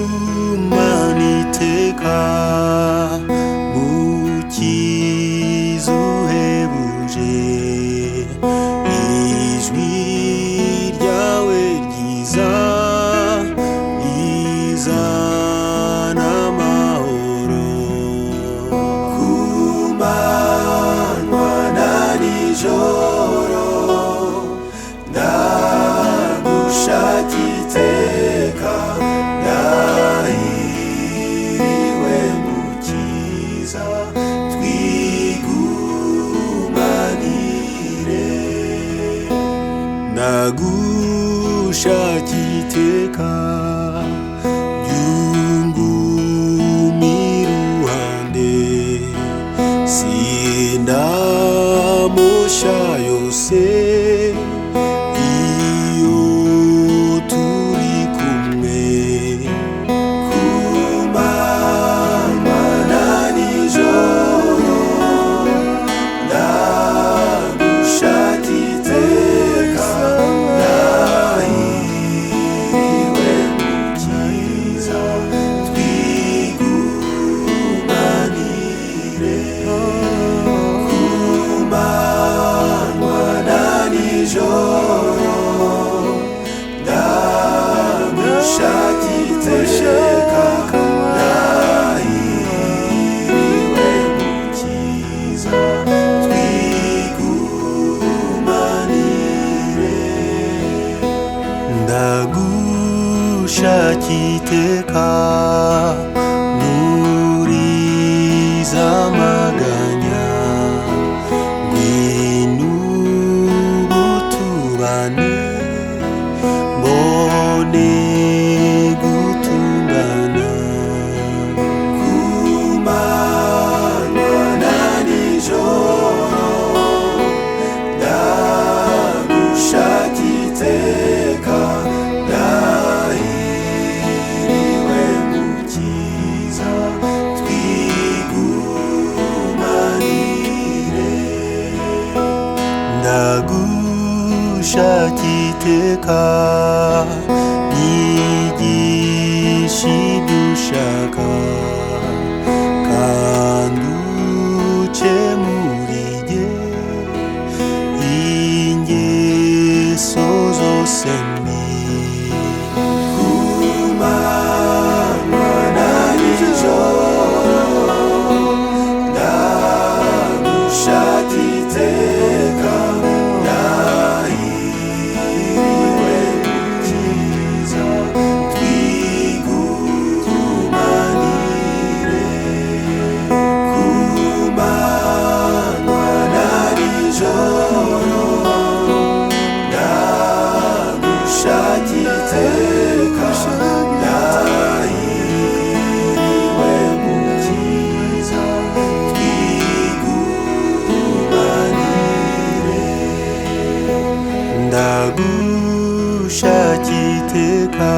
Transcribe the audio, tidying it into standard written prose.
tugumane iteka mukiza uhebuje, ijwi ryawe ryiza rizana amahoro ku manywa na nijoro. Ndagushaka iteka, ndahiriwe mukiza, twigumanire. Ndagushaka iteka, ryungumira iruhande, sindamusha yose iyo turi kumwe ku manywa na nijoro. Ndagushaka iteka, ndahiriwe mukiza, twigumanire ku manywa na nijoro. Ndagushaka iteka, ndahiriwe mukiza, twigumanire. Ndagushaka iteka, nturiza amaganya, ngwino ubu tubane, mbone gutungana ku manywa na nijoro. Ndagushaka iteka, ndahiriwe mukiza, twigumanire. Ndagushaka iteka, nyigisha ibyo ushaka, kandi ukemurire ingeso zose mbi ku manywa na nijoro. Ndagushaka iteka, ndahiriwe mukiza, twigumanire ku manywa na nijoro. Ndagushaka iteka, ndahiriwe mukiza, twigumanire. Ndagushaka iteka,